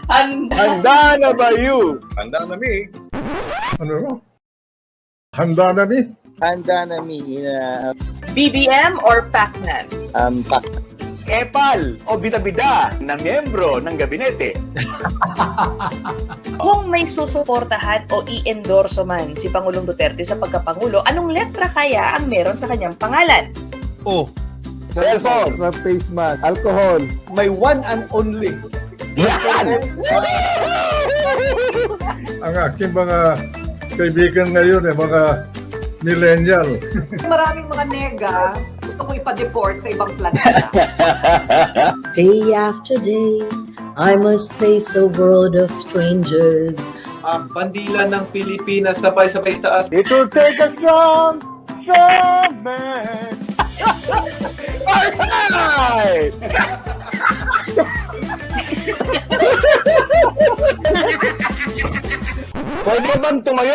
Handa na ba you? Handa na mi. Ano? Handa na mi? Handa na mi. BBM or Pacman? Epal o bida-bida na miyembro ng gabinete. Kung may susuportahan o i-endorso man si Pangulong Duterte sa pagkapangulo, anong letra kaya ang meron sa kanyang pangalan? Oh. Cellphone. Face mask. Alcohol. May one and only. Yan! Ang aking mga kaibigan ngayon mga millennial. Maraming mga nega gusto mo ipa-deport sa ibang planeta. Day after day, I must face a world of strangers. Ang bandila ng Pilipinas sabay-sabay taas. It will take a strong man. Alright! Pwede bang tumayo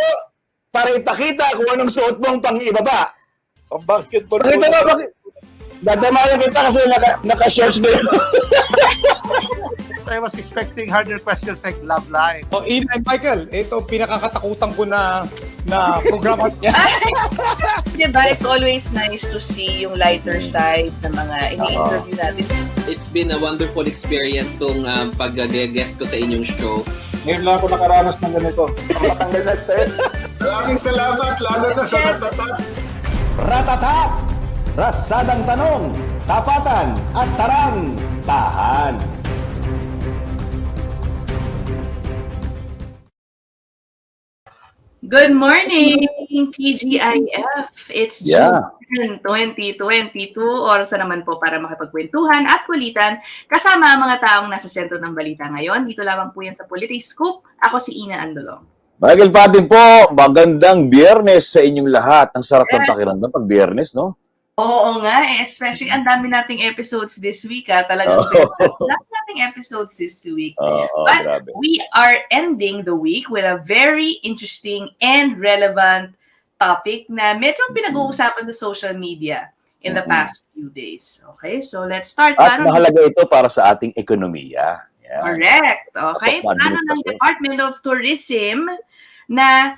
para ipakita kung anong suot mong pang-ibaba? Ang basketball. Pakita mo, dadamayan kita kasi naka-shorts na yun. I was expecting harder questions like love life. Oh, Ina and Michael, ito pinakakatakutan ko na programa niya. Diba, it's always nice to see yung lighter side ng mga ini-interview natin. It's been a wonderful experience kung pag-guest ko sa inyong show. Ngayon lang ako nakaranas ng ganito. Matanggal na sa'yo. Maraming salamat, lalo na sa Ratatat. Ratatat! Ratsadang tanong, tapatan at tarang tahan. Good morning, TGIF! It's June 2022, oras na naman po para makipagkwentuhan at kulitan kasama ang mga taong nasa sentro ng balita ngayon. Dito lamang po yan sa Politiskoop. Ako si Ina Andolong. Michael Fajatin po, magandang Biyernes sa inyong lahat. Ang sarap ng pakiramdam pag Biyernes, no? Oo nga, especially ang dami nating episodes this week. Talagang dami nating episodes this week. But grabe. we are ending the week with a very interesting and relevant topic na medyo pinag-uusapan sa social media in the past few days. Okay, so let's start. At mahalaga ito para sa ating ekonomiya. Yeah. Correct. Okay, plano ng Department of Tourism na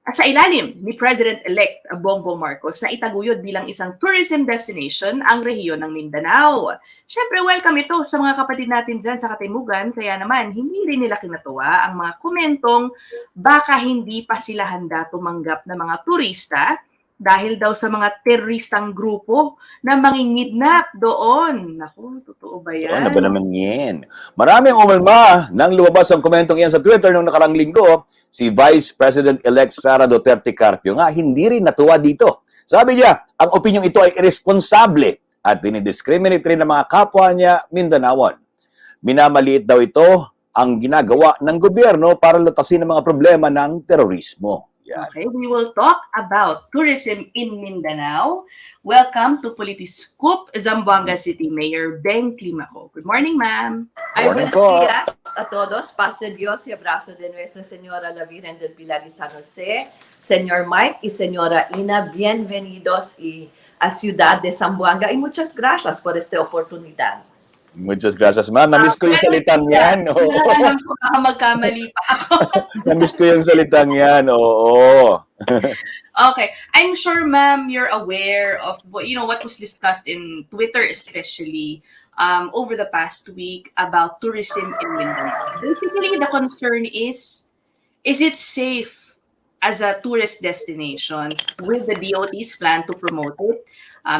sa ilalim ni President-elect Bongbong Marcos na itaguyod bilang isang tourism destination ang rehiyon ng Mindanao. Siyempre, welcome ito sa mga kapatid natin dyan sa Katimugan, kaya naman hindi rin nila kinatuwa ang mga komentong baka hindi pa sila handa tumanggap ng mga turista dahil daw sa mga teroristang grupo na mangingidnap doon. Naku, totoo ba yan? Ano ba naman yan? Maraming umalma nang lumabas ang komentong yan sa Twitter noong nakarang linggo. Si Vice President-elect Sara Duterte Carpio nga hindi rin natuwa dito. Sabi niya, ang opinyong ito ay irresponsable at dinidiscriminate rin ng mga kapwa niya Mindanaon. Minamaliit daw ito ang ginagawa ng gobyerno para lutasin ang mga problema ng terorismo. Yan. Okay, we will talk about tourism in Mindanao. Welcome to Politiskoop, Zamboanga City Mayor Beng Climaco. Good morning, ma'am. Ay, buenos días a todos. Paz de Dios y abrazo de Nuestra Señora la Virgen del Pilar y San José. Señor Mike y Señora Ina, bienvenidos a Ciudad de Zamboanga y muchas gracias por esta oportunidad. Muchas gracias, ma'am. Namiss ko yung salitang yan. Alam ko baka magkamali pa ako. Namiss ko yung salitang yan. Oo. Okay. I'm sure, ma'am, you're aware of what was discussed in Twitter, especially over the past week about tourism in Mindanao. Basically, the concern is it safe as a tourist destination with the DOT's plan to promote it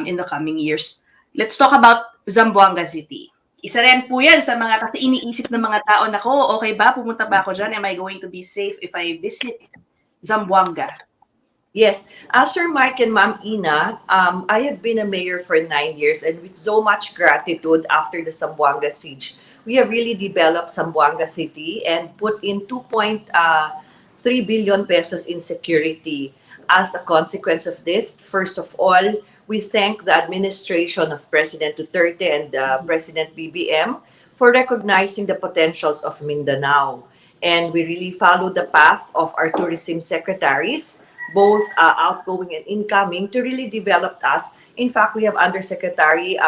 in the coming years? Let's talk about Zamboanga City. Isa rin po yan sa mga kasi iniisip ng mga tao na ko, okay ba, pumunta ba ako dyan? Am I going to be safe if I visit Zamboanga? Yes. Sir Mike and Ma'am Ina, I have been a mayor for 9 years and with so much gratitude after the Zamboanga siege, we have really developed Zamboanga City and put in 2.3 billion pesos in security. As a consequence of this, first of all, we thank the administration of President Duterte and President BBM for recognizing the potentials of Mindanao. And we really follow the path of our tourism secretaries, both outgoing and incoming, to really develop us. In fact, we have Undersecretary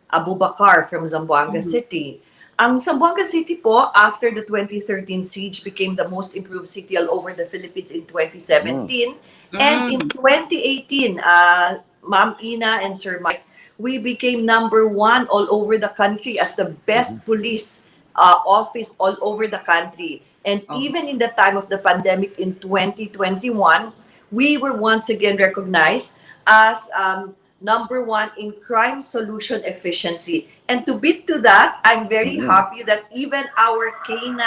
Abubakar from Zamboanga City. Ang Zamboanga City po, after the 2013 siege, became the most improved city all over the Philippines in 2017. And in 2018, Ma'am Ina and Sir Mike, we became #1 all over the country as the best police office all over the country. And even in the time of the pandemic in 2021, we were once again recognized as #1 in crime solution efficiency. And to beat to that, I'm very happy that even our K9,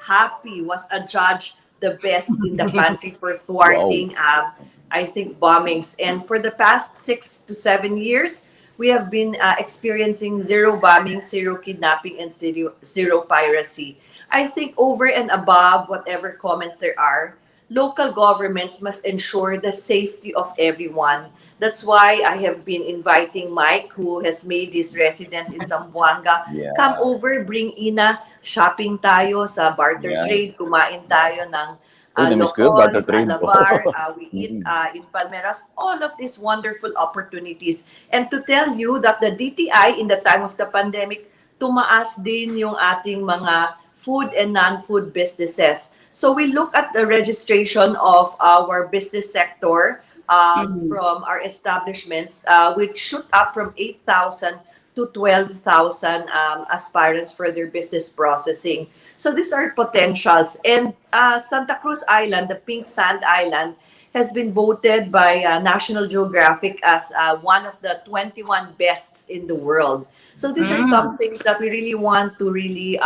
Happy, was adjudged the best in the country for thwarting, I think, bombings. And for the past 6 to 7 years, we have been experiencing zero bombing, zero kidnapping, and zero piracy. I think over and above whatever comments there are, local governments must ensure the safety of everyone. That's why I have been inviting Mike, who has made his residence in Zamboanga. Yeah. Come over, bring Ina, shopping tayo sa barter Yeah. trade, kumain tayo ng namiss ko yung barter trade. alabar, we eat in Palmeras, all of these wonderful opportunities. And to tell you that the DTI in the time of the pandemic, tumaas din yung ating mga food and non-food businesses. So we look at the registration of our business sector from our establishments, which shoot up from 8,000 to 12,000 aspirants for their business processing. So these are potentials. And Santa Cruz Island, the Pink Sand Island, has been voted by National Geographic as one of the 21 bests in the world. So these are some things that we really want to really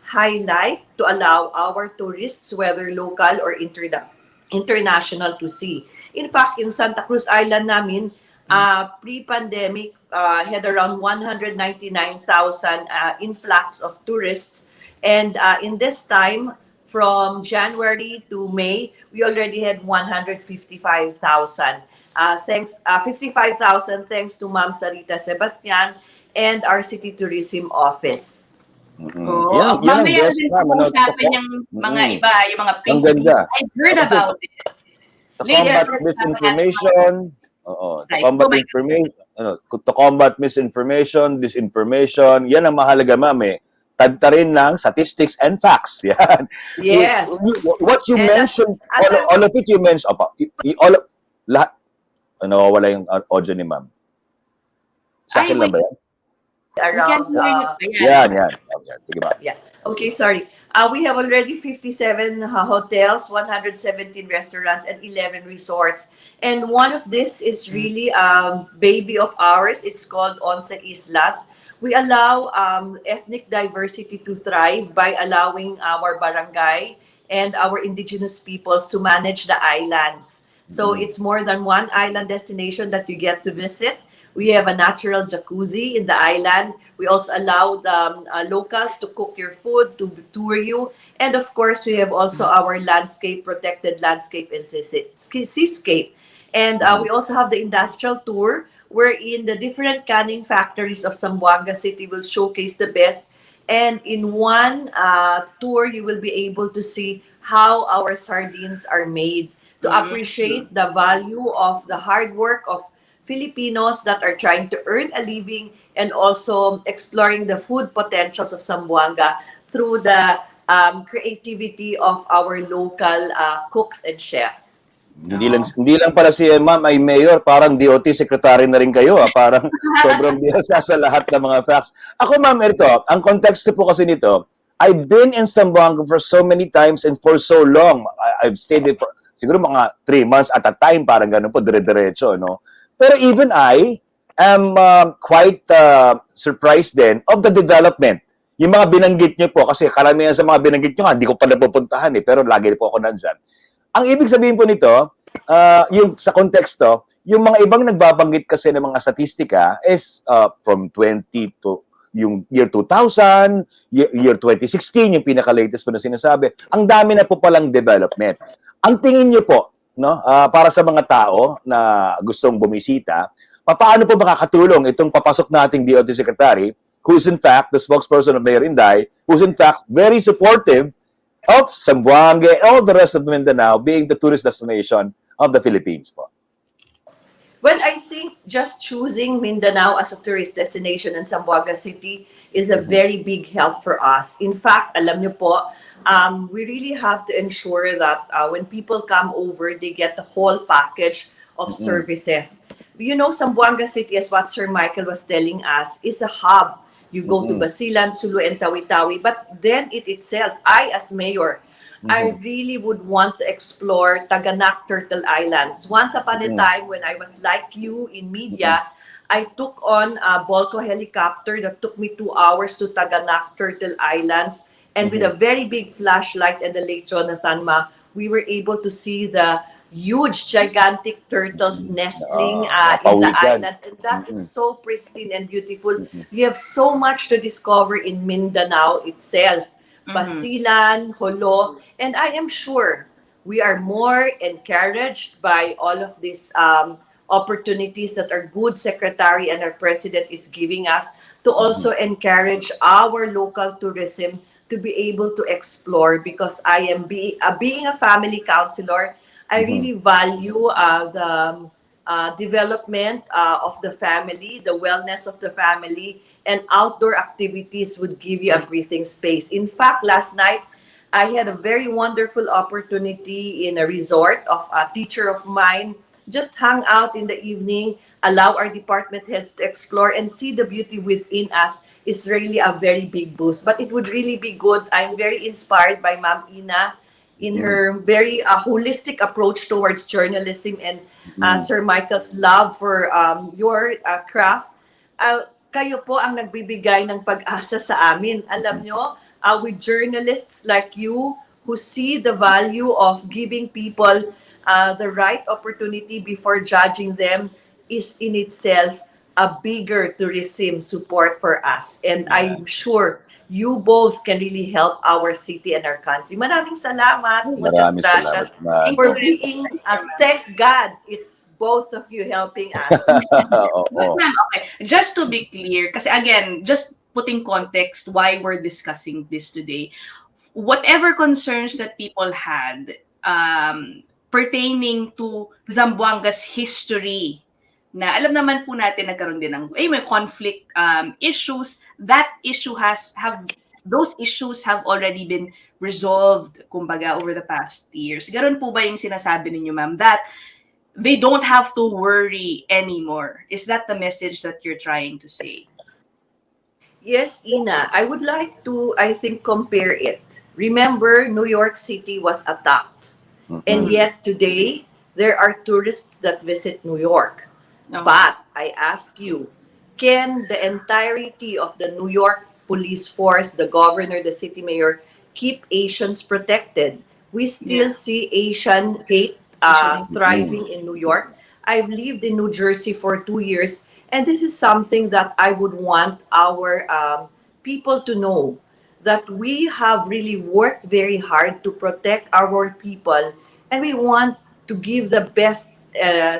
highlight to allow our tourists, whether local or international, to see. In fact, in Santa Cruz Island namin, pre-pandemic, had around 199,000 influx of tourists. And in this time, from January to May, we already had 155,000. 55,000 thanks to Ma'am Sarita Sebastian and our City Tourism Office. Oo. Mamaya din pag-uusapan yung mga iba, yung mga pink ganda. I've heard about it. To combat misinformation, to combat misinformation, disinformation, yan ang mahalaga, ma'am, eh. Tagta rin ng statistics and facts. Yan. Yes. What you And mentioned, all of it you mentioned, lahat, nawawala yung audio ni ma'am. Sa akin lang ba yan? Around, yan. Sige ba? Yeah. Okay, sorry. We have already 57 hotels, 117 restaurants, and 11 resorts. And one of this is really baby of ours. It's called Once Islas. We allow ethnic diversity to thrive by allowing our barangay and our indigenous peoples to manage the islands. So it's more than one island destination that you get to visit. We have a natural jacuzzi in the island. We also allow the locals to cook your food, to tour you. And of course, we have also our landscape, protected landscape and seascape. And we also have the industrial tour, wherein the different canning factories of Zamboanga City will showcase the best. And in one tour, you will be able to see how our sardines are made, to appreciate the value of the hard work of Filipinos that are trying to earn a living, and also exploring the food potentials of Zamboanga through the creativity of our local cooks and chefs. Hindi lang pala si ma'am ay mayor, parang DOT secretary na rin kayo. Parang sobrang bihasa sa lahat ng mga facts. Ako, ma'am, ito, ang konteksto po kasi nito, I've been in Zamboanga for so many times and for so long. I've stayed there for siguro mga 3 months at a time, parang ganun po, dire-diretso, no? Pero even I am quite surprised then of the development. Yung mga binanggit nyo po, kasi karamihan sa mga binanggit nyo nga, hindi ko pa napupuntahan eh, pero lagi po ako nandyan. Ang ibig sabihin po nito, yung sa konteksto, yung mga ibang nagbabanggit kasi ng mga statistika is from 20 to yung year 2000, year 2016, yung pinaka-latest po na sinasabi. Ang dami na po palang development. Ang tingin nyo po, no, para sa mga tao na gustong bumisita, paano po makakatulong itong papasok nating DOT Secretary, who's in fact the spokesperson of Mayor Inday, who's in fact very supportive of Zamboanga and all the rest of Mindanao being the tourist destination of the Philippines po? Well, I think just choosing Mindanao as a tourist destination in Zamboanga City is a very big help for us. In fact, alam niyo po, we really have to ensure that when people come over, they get the whole package of services. You know, Zamboanga City, as what Sir Michael was telling us, is a hub. You go to Basilan, Sulu, and Tawi-Tawi, but then it itself, I as mayor, I really would want to explore Taganak Turtle Islands. Once upon a time, when I was like you in media, I took on a Bolto helicopter that took me 2 hours to Taganak Turtle Islands. And with a very big flashlight and the late Jonathan Ma, we were able to see the huge, gigantic turtles nestling in the islands. And that is so pristine and beautiful. You have so much to discover in Mindanao itself. Basilan, Holo, and I am sure we are more encouraged by all of these opportunities that our good secretary and our president is giving us to also encourage our local tourism to be able to explore, because I am being a family counselor, I really value the development of the family, the wellness of the family, and outdoor activities would give you a breathing space. In fact, last night, I had a very wonderful opportunity in a resort of a teacher of mine, just hang out in the evening, allow our department heads to explore and see the beauty within us is really a very big boost. But it would really be good. I'm very inspired by Ma'am Ina in her very holistic approach towards journalism, and Sir Michael's love for your craft. Kayo po ang nagbibigay ng pag-asa sa amin. Alam nyo, with journalists like you who see the value of giving people the right opportunity before judging them is in itself a bigger tourism support for us. And I'm sure you both can really help our city and our country. Maraming salamat. Muchas Maraming gracias salamat. for being, thank God, it's both of you helping us. Oo. Ma'am, okay. Just to be clear, kasi again, just putting context why we're discussing this today, whatever concerns that people had pertaining to Zamboanga's history, na alam naman po natin nagkaroon din ng may conflict issues, those issues have already been resolved, kumbaga, over the past years. Ganon po ba yung sinasabi ninyo, ma'am, that they don't have to worry anymore? Is that the message that you're trying to say? Yes, Ina. I would like to, I think, compare it. Remember, New York City was attacked. And yet today, there are tourists that visit New York. No. But I ask you, can the entirety of the New York police force, the governor, the city mayor, keep Asians protected? We still see Asian hate thriving in New York. I've lived in New Jersey for 2 years, and this is something that I would want our people to know, that we have really worked very hard to protect our people, and we want to give the best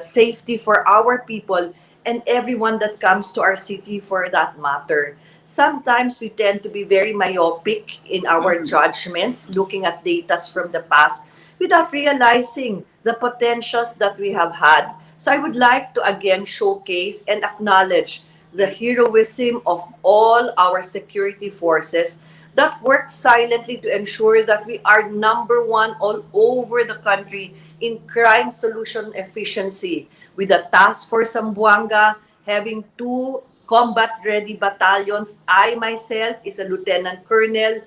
safety for our people and everyone that comes to our city for that matter. Sometimes we tend to be very myopic in our judgments, looking at data from the past without realizing the potentials that we have had. So I would like to again showcase and acknowledge the heroism of all our security forces that work silently to ensure that we are number one all over the country in crime solution efficiency, with the task force Zamboanga having 2 combat-ready battalions. I myself is a lieutenant colonel.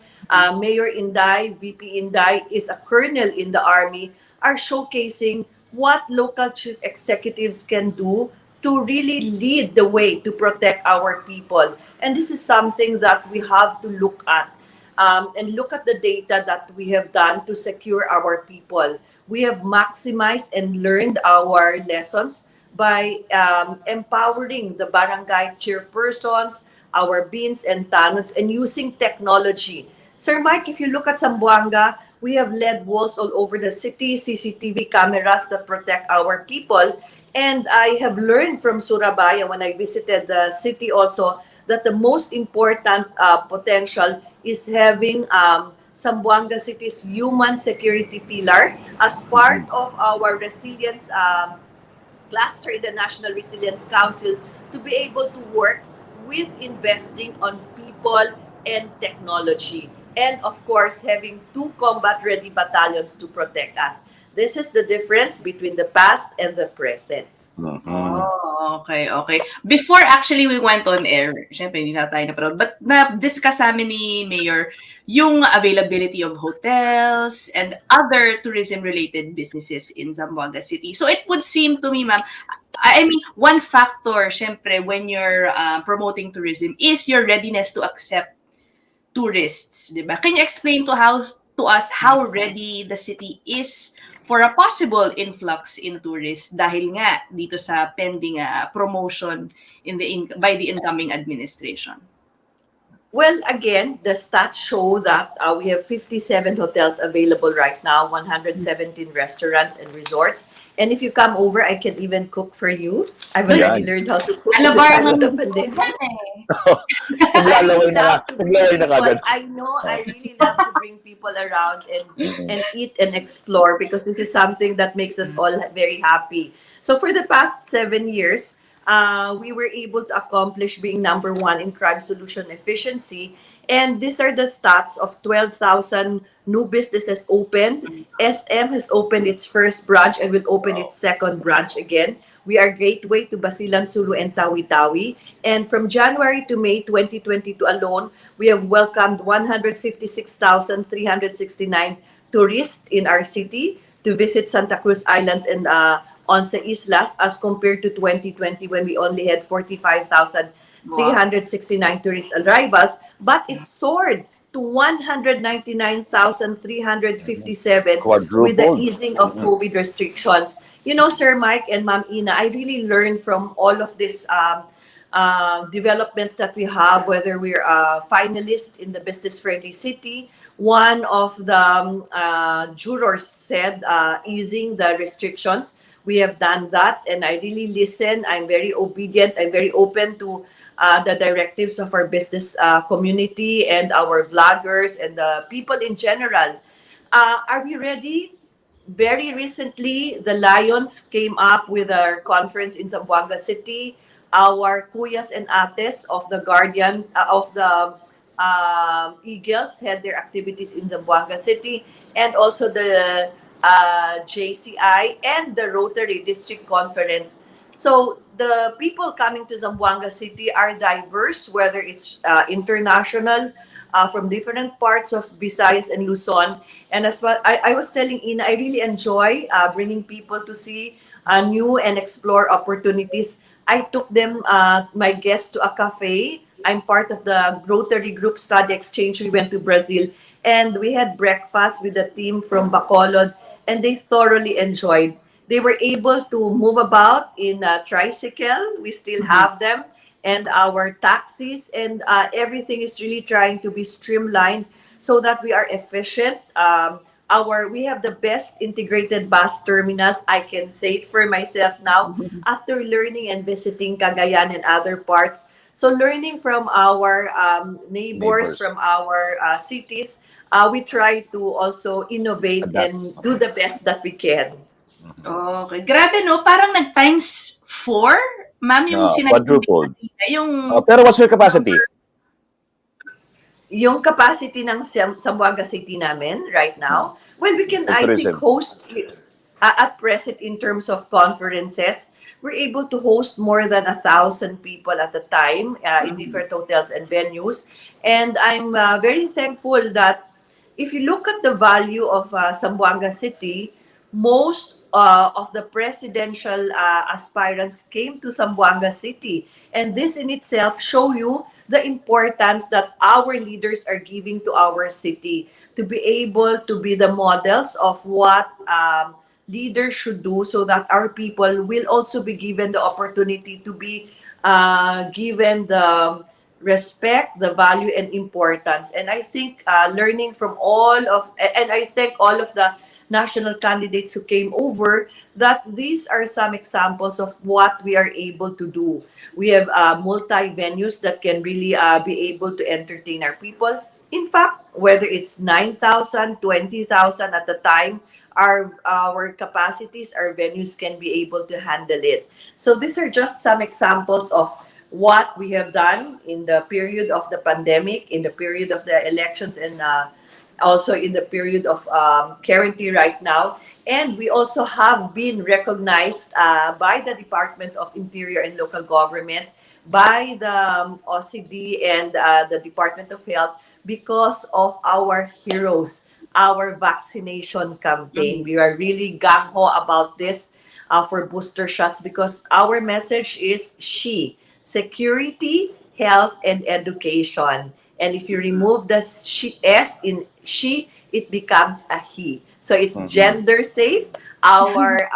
Mayor Inday, VP Inday is a colonel in the army, are showcasing what local chief executives can do to really lead the way to protect our people. And this is something that we have to look at. And look at the data that we have done to secure our people. We have maximized and learned our lessons by empowering the barangay chairpersons, our beans and tanods, and using technology. Sir Mike, if you look at Zamboanga, we have LED walls all over the city, CCTV cameras that protect our people. And I have learned from Surabaya when I visited the city also that the most important potential is having Zamboanga City's human security pillar as part of our resilience cluster in the National Resilience Council to be able to work with investing on people and technology. And of course, having 2 combat-ready battalions to protect us. This is the difference between the past and the present. Oh, okay, okay. Before actually we went on air, syempre hindi na tayo napanood, but na-discuss namin ni Mayor yung availability of hotels and other tourism-related businesses in Zamboanga City. So it would seem to me, ma'am, I mean, one factor, syempre, when you're promoting tourism is your readiness to accept tourists, di ba? Can you explain to us how ready the city is for a possible influx in tourists dahil nga dito sa pending promotion by the incoming administration? Well, again, the stats show that we have 57 hotels available right now, 117 restaurants and resorts. And if you come over, I can even cook for you. I've already learned how to cook. Alabar ng I know I really love to bring people around and eat and explore because this is something that makes us all very happy. So for the past 7 years, we were able to accomplish being #1 in crime solution efficiency. And these are the stats of 12,000 new businesses opened. SM has opened its first branch and will open its second branch again. We are gateway to Basilan, Sulu, and Tawi-Tawi. And from January to May 2022 alone, we have welcomed 156,369 tourists in our city to visit Santa Cruz Islands and Once Islas as compared to 2020 when we only had 45,369 tourist arrivals, but it soared to 199,357 with the easing of COVID restrictions. You know, Sir Mike and Ma'am Ina, I really learned from all of these developments that we have, whether we're a finalist in the Business Friendly City. One of the jurors said easing the restrictions. We have done that, and I really listen. I'm very obedient. I'm very open to the directives of our business community and our vloggers and the people in general. Are we ready? Very recently, the Lions came up with our conference in Zamboanga City. Our Kuyas and Ates of the Guardian of the Eagles had their activities in Zamboanga City, and also the JCI and the Rotary District Conference. So the people coming to Zamboanga City are diverse, whether it's international, from different parts of Visayas and Luzon. And as well, I was telling Ina, I really enjoy bringing people to see new and explore opportunities. I took them, my guests, to a cafe. I'm part of the Rotary Group Study Exchange. We went to Brazil and we had breakfast with the team from Bacolod, and they thoroughly enjoyed. They were able to move about in a tricycle. We still have them, and our taxis, and everything is really trying to be streamlined so that we are efficient. We have the best integrated bus terminals. I can say it for myself now after learning and visiting Cagayan and other parts. So learning from our neighbors, from our cities, we try to also innovate and do the best that we can. Okay. Grabe, no? Parang nag-times 4, ma'am, yung quadrupled. Yung Pero what's your capacity? Yung capacity ng Zamboanga City namin right now, well, we can, I think, host at present in terms of conferences, we're able to host more than 1,000 people at a time in different hotels and venues. And I'm very thankful that if you look at the value of Zamboanga City, most of the presidential aspirants came to Zamboanga City. And this in itself show you the importance that our leaders are giving to our city, to be able to be the models of what leaders should do, so that our people will also be given the opportunity to be given the respect, the value, and importance. And I think learning from and I thank all of the national candidates who came over, that these are some examples of what we are able to do. We have multi-venues that can really be able to entertain our people. In fact, whether it's 9,000, 20,000 at the time, our capacities, our venues can be able to handle it. So these are just some examples of what we have done in the period of the pandemic, in the period of the elections, and also in the period of currently right now. And we also have been recognized by the Department of Interior and Local Government, by the OCD and the Department of Health, because of our heroes, our vaccination campaign. We are really gung-ho about this for booster shots, because our message is SHE, security, health, and education. And if you remove the S in SHE, it becomes a he. So it's gender safe. Our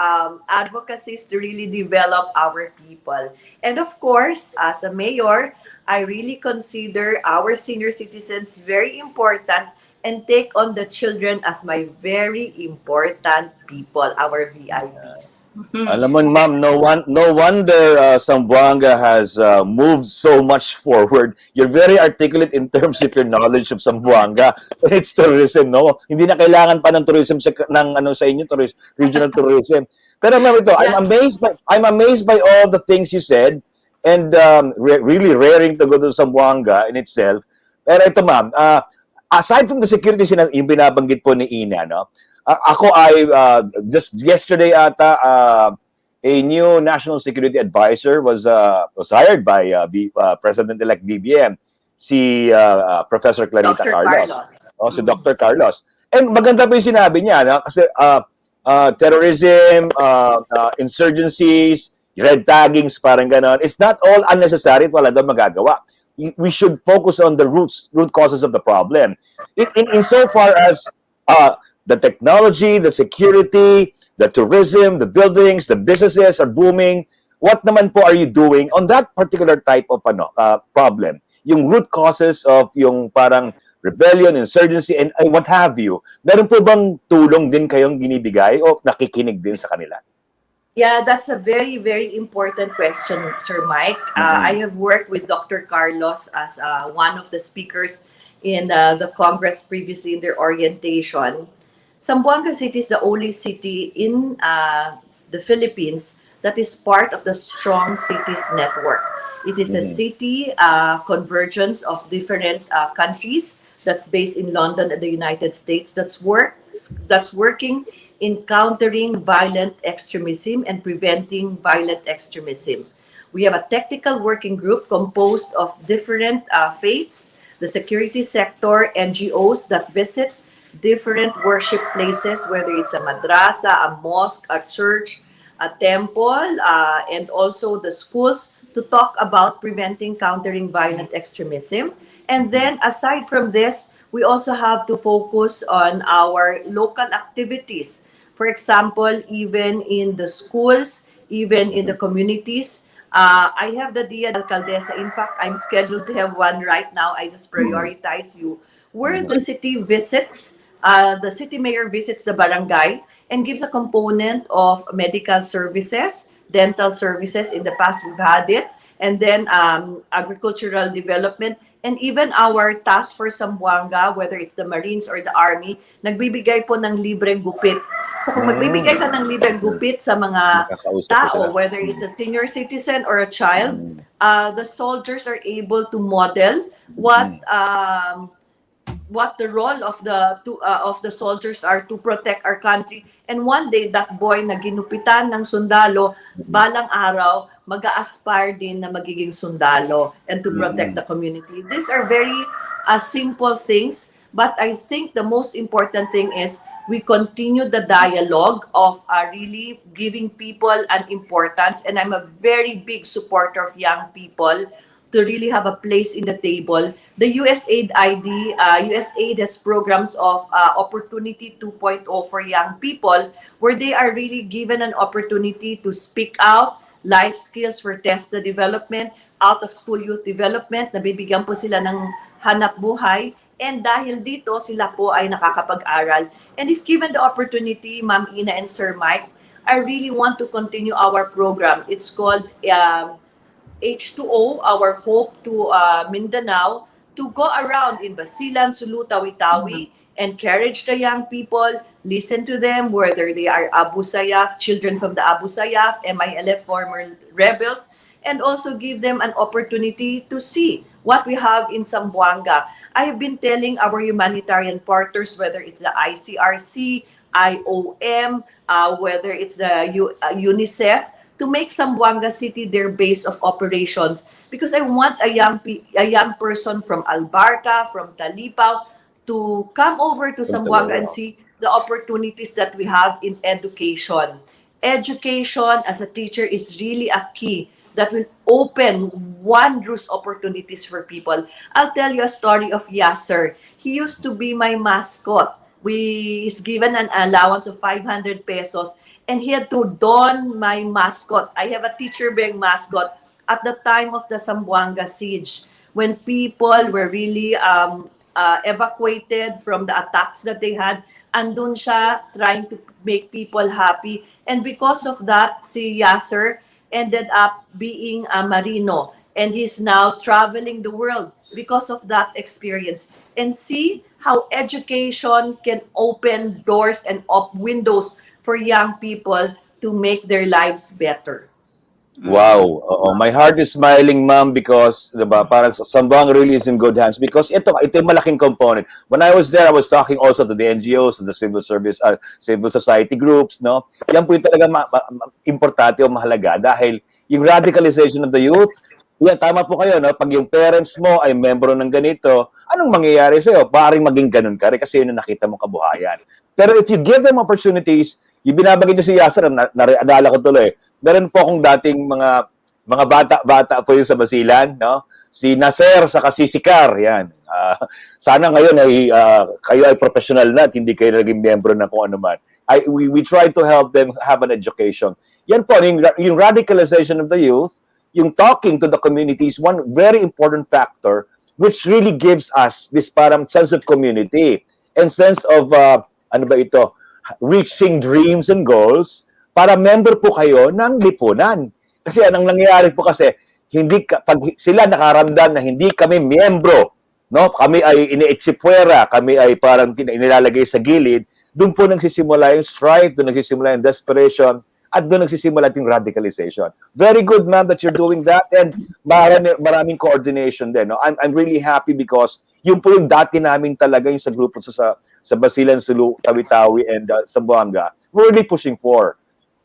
advocacy is to really develop our people. And of course, as a mayor, I really consider our senior citizens very important and take on the children as my very important people, our VIPs. Alam mo, ma'am, no wonder Zamboanga has moved so much forward. You're very articulate in terms of your knowledge of Zamboanga. It's tourism, no? Hindi na kailangan pa ng tourism sa inyo, regional tourism. Pero ma'am, ito, Yeah. I'm amazed by all the things you said, and really raring to go to Zamboanga in itself. Pero ito, ma'am, aside from the security yung binabanggit po ni Ina, no? Ako ay just yesterday ata a new national security advisor was hired by President-elect BBM, si Professor Clarita Dr. Carlos. Carlos. Si Dr. Carlos. And maganda po yung sinabi niya, no? Kasi terrorism, insurgencies, red taggings, parang ganon. It's not all unnecessary at wala daw magagawa. We should focus on the root causes of the problem. In so far as the technology, the security, the tourism, the buildings, the businesses are booming, what naman po are you doing on that particular type of problem? Yung root causes of yung parang rebellion, insurgency, and what have you. Meron po bang tulong din kayong binibigay o nakikinig din sa kanila? Yeah, that's a very, very important question, Sir Mike. I have worked with Dr. Carlos as one of the speakers in the Congress previously in their orientation. Zamboanga City is the only city in the Philippines that is part of the Strong Cities Network. It is a city convergence of different countries that's based in London and the United States that's working in countering violent extremism and preventing violent extremism. We have a technical working group composed of different faiths, the security sector, NGOs that visit different worship places, whether it's a madrasa, a mosque, a church, a temple, and also the schools, to talk about preventing, countering violent extremism. And then aside from this, we also have to focus on our local activities. For example, even in the schools, even in the communities, I have the Dia del Alcaldesa. In fact, I'm scheduled to have one right now. I just prioritize you. Where the city visits, the city mayor visits the barangay and gives a component of medical services, dental services. In the past, we've had it. And then agricultural development. And even our task for Zamboanga, whether it's the Marines or the Army, nagbibigay po ng libreng gupit. So kung magbibigay ka ng libreng gupit sa mga tao, whether it's a senior citizen or a child, the soldiers are able to model what the role of the soldiers are to protect our country. And one day, that boy na ginupitan ng sundalo, balang araw, mag-aspire din na magiging sundalo and to protect the community. These are very simple things, but I think the most important thing is we continue the dialogue of really giving people an importance. And I'm a very big supporter of young people to really have a place in the table. The USAID has programs of Opportunity 2.0 for young people, where they are really given an opportunity to speak out, life skills for TESDA development, out-of-school youth development, nabibigyan po sila ng hanap buhay, and dahil dito, sila po ay nakakapag-aral. And if given the opportunity, Ma'am Ina and Sir Mike, I really want to continue our program. It's called H2O, our Hope to Mindanao, to go around in Basilan, Sulu, Tawi-Tawi, encourage the young people, listen to them, whether they are Abu Sayyaf, children from the Abu Sayyaf, MILF former rebels, and also give them an opportunity to see what we have in Zamboanga. I have been telling our humanitarian partners, whether it's the ICRC, IOM, whether it's the UNICEF, to make Zamboanga City their base of operations, because I want a young person from Albarca, from Talipao, to come over to Zamboanga and see the opportunities that we have in education. Education as a teacher is really a key that will open wondrous opportunities for people. I'll tell you a story of Yasser. He used to be my mascot. He's given an allowance of 500 pesos, and he had to don my mascot. I have a teacher Beng mascot at the time of the Zamboanga siege, when people were really evacuated from the attacks that they had. Andun siya trying to make people happy. And because of that, si Yasser ended up being a Marino. And he's now traveling the world because of that experience. And see how education can open doors and windows for young people to make their lives better. Wow. Oo. My heart is smiling, ma'am, because, diba, parang Zamboanga really is in good hands because ito yung malaking component. When I was there, I was talking also to the NGOs, to the civil service, civil society groups, no? Yan po yung talaga importante o mahalaga dahil yung radicalization of the youth, yan, tama po kayo, no? Pag yung parents mo ay membro ng ganito, anong mangyayari sa'yo? Paring maging ganun ka rin kasi yun ang nakita mong kabuhayan. Pero if you give them opportunities, yung binabagay niyo si Yasser, naalala ko tuloy, meron po akong dating mga bata po yung sa Basilan, no? Si Nasser sa Kasisikar, yan. Sana ngayon ay kayo ay professional na at hindi kayo naging miyembro ng kung ano man. We try to help them have an education. Yan po, yung radicalization of the youth, yung talking to the community is one very important factor which really gives us this parang sense of community and sense of, reaching dreams and goals para member po kayo ng lipunan. Kasi anong nangyayari po kasi, pag sila nakaramdam na hindi kami miyembro, no? Kami ay iniitsipwera, kami ay parang inilalagay sa gilid, doon po nagsisimula yung strife, doon nagsisimula yung desperation, at doon nagsisimula yung radicalization. Very good, ma'am, that you're doing that, and maraming coordination din. No? I'm really happy because yun po yung dati namin talaga yung sa grupo sa Basilan, Sulu, Tawi-Tawi, and Zamboanga, we're really pushing for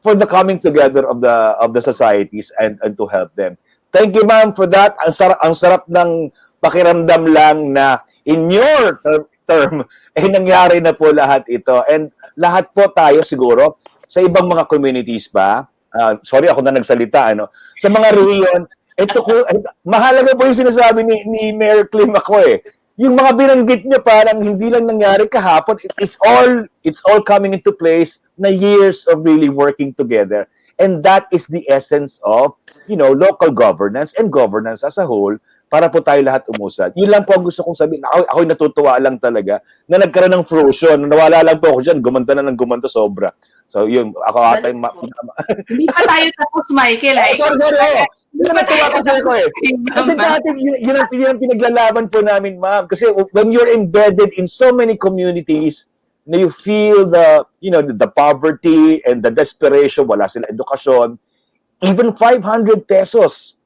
the coming together of the societies and to help them. Thank you, ma'am, for that. Ang sarap ng pakiramdam lang na in your term, nangyari na po lahat ito. And lahat po tayo siguro, sa ibang mga communities pa, sorry ako na nagsalita, sa mga rehiyon, mahalaga po yung sinasabi ni Mayor Climaco Yung mga binanggit niya parang hindi lang nangyari kahapon, it's all coming into place na years of really working together. And that is the essence of, local governance and governance as a whole para po tayo lahat umusad. Yun lang po ang gusto kong sabihin. Ako'y natutuwa lang talaga na nagkaroon ng fusion. Nawala lang po ako dyan. Gumanda na ng gumanda sobra. So, yun. Ako ata yung... Hindi pa tayo tapos, Michael. Sorry. Hindi na natuwa kasi ako Kasi dati, yun ang pinaglalaban po namin, ma'am. Kasi when you're embedded in so many communities, na you feel the poverty and the desperation, wala sila edukasyon, even 500 pesos,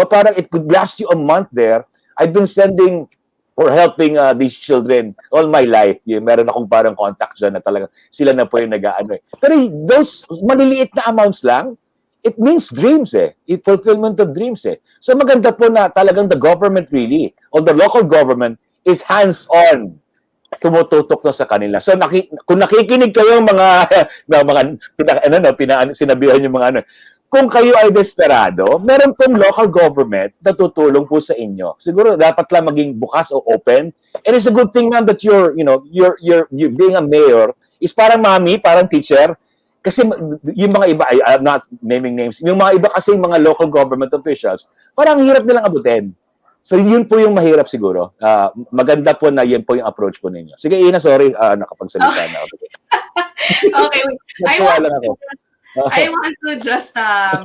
parang it could last you a month there. I've been sending or helping these children all my life. Meron akong parang contact dyan na talaga sila na po yung nag-aano Pero those maliliit na amounts lang, it means dreams fulfillment of dreams So maganda po na talagang the government really, or the local government is hands-on, tumututok na sa kanila. So kung nakikinig kayo sinabihan yung mga kung kayo ay desperado, meron pong local government na tutulong po sa inyo. Siguro dapat lang maging bukas o open. And it's a good thing man that you're being a mayor is parang mami, parang teacher. Kasi yung mga iba, I'm not naming names, yung mga iba kasi mga local government officials, parang hirap nilang abutin. So yun po yung mahirap siguro. Maganda po na yun po yung approach po ninyo. Sige, Ina, sorry, nakapagsalita na ako. Okay. I want to just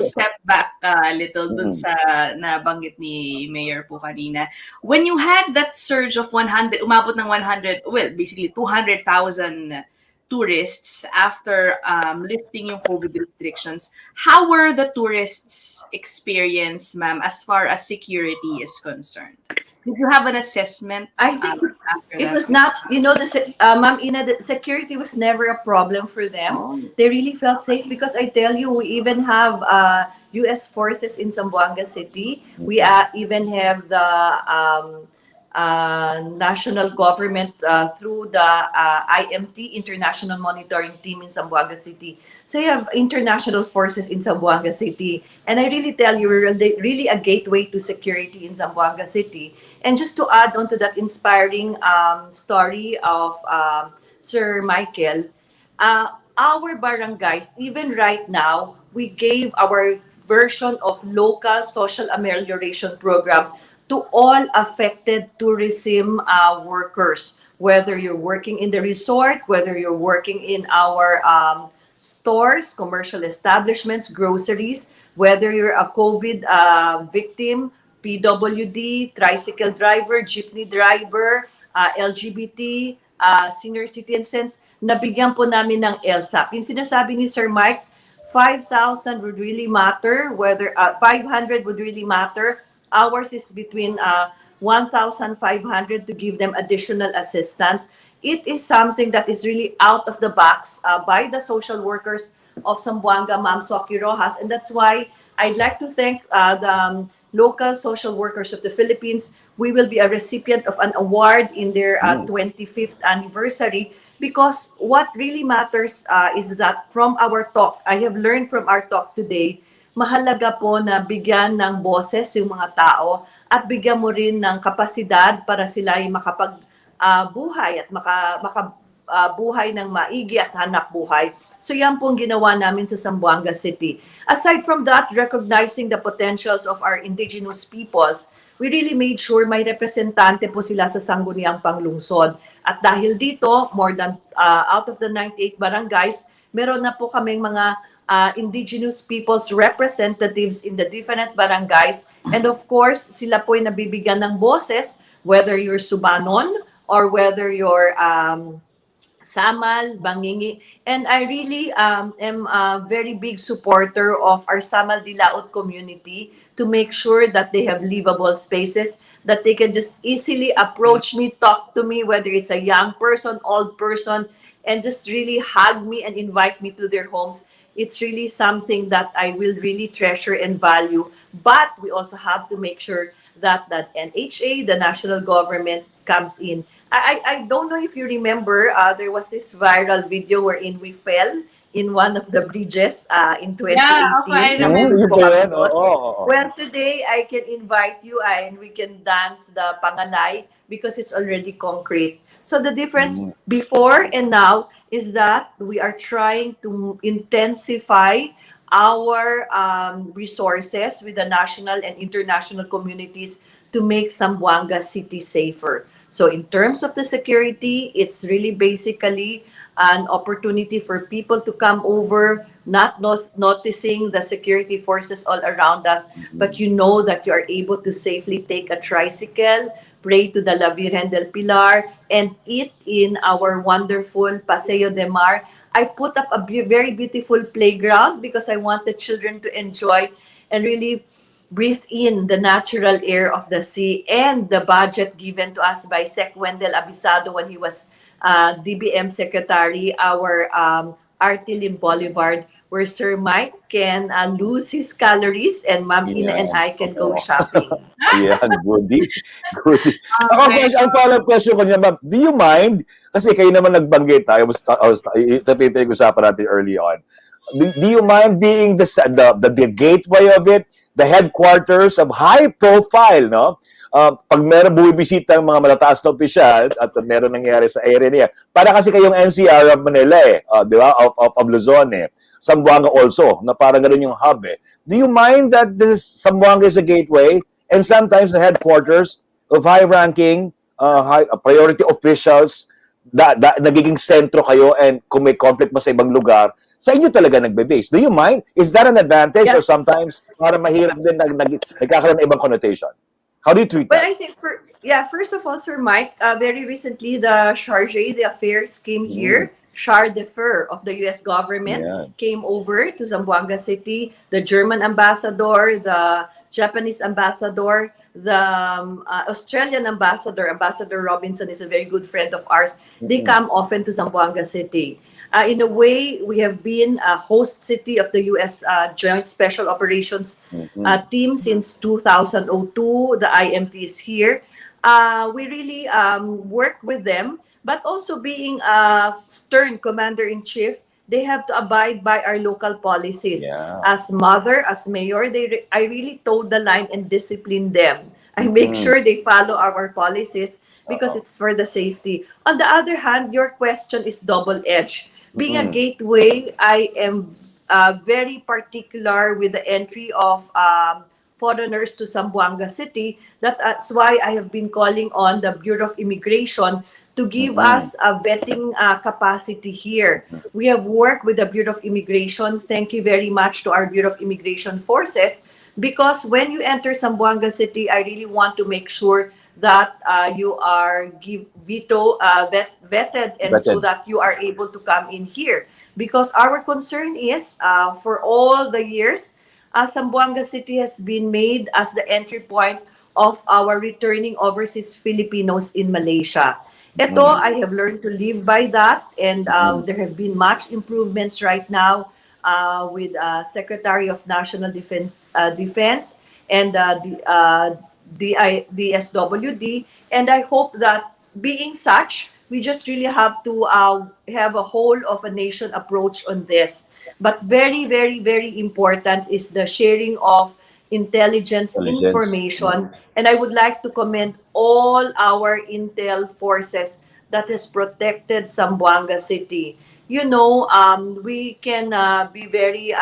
step back a little dun Mm. sa nabanggit ni Mayor po kanina. When you had that surge of 100, umabot ng 100, well, basically 200,000 tourists after lifting yung COVID restrictions, how were the tourists' experience, ma'am, as far as security is concerned? Did you have an assessment I think after it that? was not, Ma'am Ina, the security was never a problem for them. Oh. They really felt safe because I tell you, we even have U.S. forces in Zamboanga City. We even have the national government through the IMT, International Monitoring Team in Zamboanga City. So you have international forces in Zamboanga City. And I really tell you, we're really a gateway to security in Zamboanga City. And just to add on to that inspiring story of Sir Michael, our barangays, even right now, we gave our version of local social amelioration program to all affected tourism workers, whether you're working in the resort, whether you're working in our stores, commercial establishments, groceries, whether you're a COVID victim, PWD, tricycle driver, jeepney driver, LGBT, senior citizens, nabigyan po namin ng LSAP. Yung sinasabi ni Sir Mike, 5,000 would really matter, whether 500 would really matter. Ours is between 1,500 to give them additional assistance. It is something that is really out of the box by the social workers of Zamboanga, Ma'am Soki Rojas. And that's why I'd like to thank the local social workers of the Philippines. We will be a recipient of an award in their 25th anniversary, because what really matters is that from our talk, I have learned from our talk today, mahalaga po na bigyan ng boses yung mga tao at bigyan mo rin ng kapasidad para sila ay makapagbuhay at makabuhay ng maigi at hanap buhay. So yan pong ginawa namin sa Zamboanga City. Aside from that, recognizing the potentials of our indigenous peoples, we really made sure may representante po sila sa Sangguniang Panglungsod. At dahil dito, more than out of the 98 barangays, meron na po kaming mga indigenous people's representatives in the different barangays. And of course, sila po ay nabibigyan ng boses, whether you're Subanon or whether you're Samal, Bangingi. And I really am a very big supporter of our Samal Dilaut community to make sure that they have livable spaces, that they can just easily approach me, talk to me, whether it's a young person, old person, and just really hug me and invite me to their homes. It's really something that I will really treasure and value. But we also have to make sure that NHA, the national government, comes in. I don't know if you remember, there was this viral video wherein we fell in one of the bridges in 2018. Yeah, okay, I remember. Yun ba yun? Oo. Well, today I can invite you and we can dance the pangalay because it's already concrete. So the difference before and now is that we are trying to intensify our resources with the national and international communities to make Zamboanga City safer. So in terms of the security, it's really basically an opportunity for people to come over, not noticing the security forces all around us, but you know that you are able to safely take a tricycle, pray to the La Virgen del Pilar, and eat in our wonderful Paseo de Mar. I put up a very beautiful playground because I want the children to enjoy and really breathe in the natural air of the sea, and the budget given to us by Sec Wendell Abisado when he was DBM Secretary, our Artilim Boulevard, where Sir Mike can lose his calories and Ma'am Ina and I can go shopping. Yan, goodie. Goodie. Ako, ang follow-up question ko niya, ma'am, do you mind? Kasi kayo naman nagbanggit, usapan natin early on. Do you mind being the gateway of it? The headquarters of high profile, no? Pag meron bumibisita ng mga malataas na opisyal at meron nangyari sa area niya, para kasi kayong NCR of Manila di ba? Of Luzon Zamboanga also, na parang ganun yung hub Do you mind that this Zamboanga is a gateway and sometimes the headquarters of high-ranking, high priority officials, nagiging sentro kayo, and kung may conflict mo sa ibang lugar, Sa inyo talaga nagbe-base. Do you mind? Is that an advantage Yeah. or sometimes parang mahirap din nagkakaroon ng ibang connotation? How do you treat Well, that? I think first of all, Sir Mike, very recently the Charge d'Affaires came here. Charge d'Affaires of the U.S. government Yeah. came over to Zamboanga City. The German ambassador, the Japanese ambassador, the Australian ambassador, Ambassador Robinson is a very good friend of ours. They come often to Zamboanga City. In a way, we have been a host city of the U.S. Joint Special Operations team since 2002. The IMT is here. We really work with them, but also being a stern commander-in-chief, they have to abide by our local policies. Yeah. As mother, as mayor, I really toed the line and discipline them. I make sure they follow our policies because it's for the safety. On the other hand, your question is double-edged. Being a gateway, I am very particular with the entry of foreigners to Zamboanga City. That's why I have been calling on the Bureau of Immigration to give us a vetting capacity here. We have worked with the Bureau of Immigration. Thank you very much to our Bureau of Immigration forces, because when you enter Zamboanga City, I really want to make sure that you are vetted, and so Vetted. that you are able to come in here. Because our concern is, for all the years, Zamboanga City has been made as the entry point of our returning overseas Filipinos in Malaysia. Ito, I have learned to live by that, and there have been much improvements right now with Secretary of National Defense and the SWD, and I hope that being such, we just really have to have a whole of a nation approach on this. But very, very, very important is the sharing of intelligence information. And I would like to commend all our intel forces that has protected Zamboanga City. You know, we can be very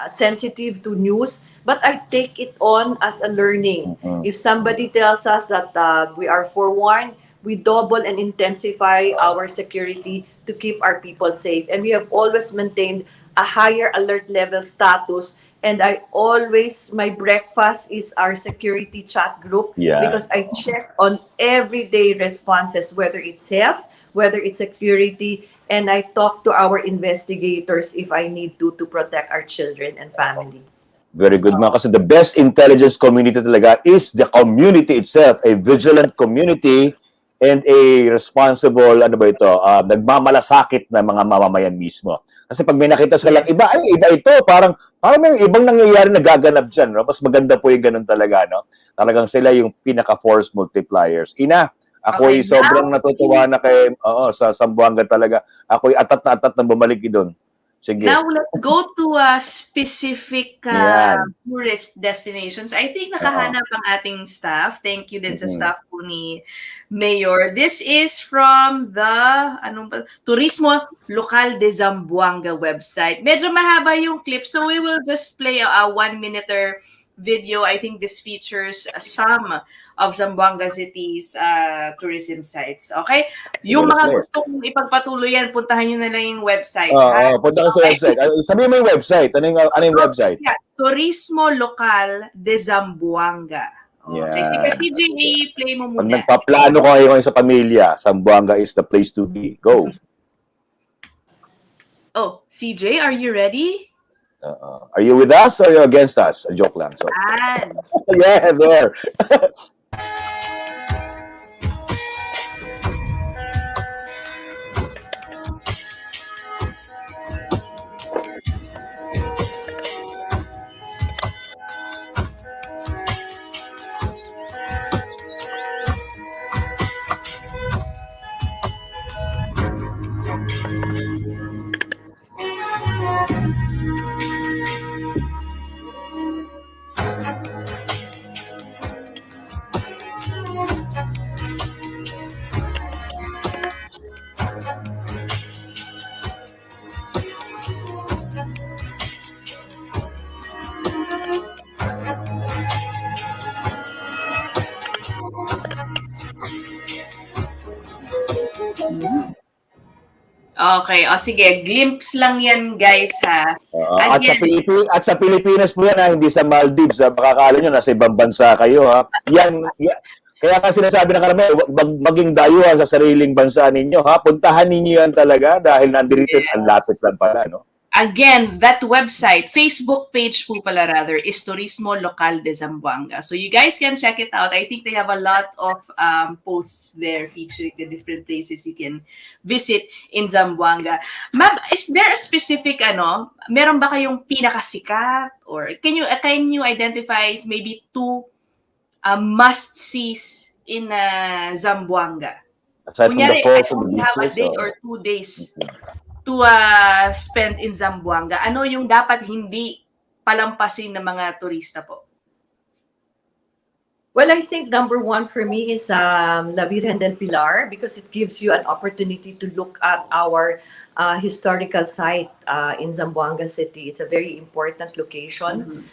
sensitive to news, but I take it on as a learning. If somebody tells us that we are forewarned, we double and intensify our security to keep our people safe. And we have always maintained a higher alert level status. And my breakfast is our security chat group, because I check on everyday responses, whether it's health, whether it's security, and I talk to our investigators if I need to protect our children and family. Very good, mga kasi the best intelligence community talaga is the community itself, a vigilant community and a responsible, nagmamalasakit na mga mamamayan mismo. Kasi pag may nakita silang iba, ay iba ito, parang may ibang nangyayari na gaganap dyan, no? Mas maganda po yung ganun talaga, no? Talagang sila yung pinaka-force multipliers. Ina, ako'y sobrang natutuwa na sa Zamboanga talaga. Ako'y atat na bumalik doon. Sige. Now, let's go to specific tourist destinations. I think nakahanap ang ating staff. Thank you din sa staff po ni Mayor. This is from the Turismo Local de Zamboanga website. Medyo mahaba yung clip, so we will just play a 1-minute video. I think this features some of Zamboanga City's tourism sites. Okay? Yung mga gustong ipagpatuloy yan, puntahan nyo na lang yung website. Punta ka sa website. Sabihin mo yung website. Ano yung website? Yeah. Turismo Local de Zamboanga. Okay. Yeah. CJ, play mo Pag muna. nagpaplano ko kayo sa pamilya, Zamboanga is the place to be. Go. Oh, CJ, are you ready? Are you with us or are you against us? A joke lang. So. Yeah, there. Okay, o sige, glimpse lang yan guys ha. At sa Again, At sa Pilipinas po yan, hindi sa Maldives. Baka akala nyo nasa ibang bansa kayo, ha? Kaya nga sinasabi ng karamihan, maging dayuhan sa sariling bansa ninyo, ha? Puntahan ninyo yan talaga dahil nandito ang lapit lang pala, no? again, that website, Facebook page po pala rather, is Turismo Local de Zamboanga. So you guys can check it out. I think they have a lot of posts there featuring the different places you can visit in Zamboanga. Ma'am, is there a specific, meron ba kayong pinakasikat? Or can you identify maybe two must-sees in Zamboanga? Aside from the Kunyari, falls I and the only have a beaches, day or 2 days Mhm. to spend in Zamboanga. Ano yung dapat hindi palampasin ng mga turista po? Well, I think number one for me is La Virgen del Pilar, because it gives you an opportunity to look at our historical site in Zamboanga City. It's a very important location,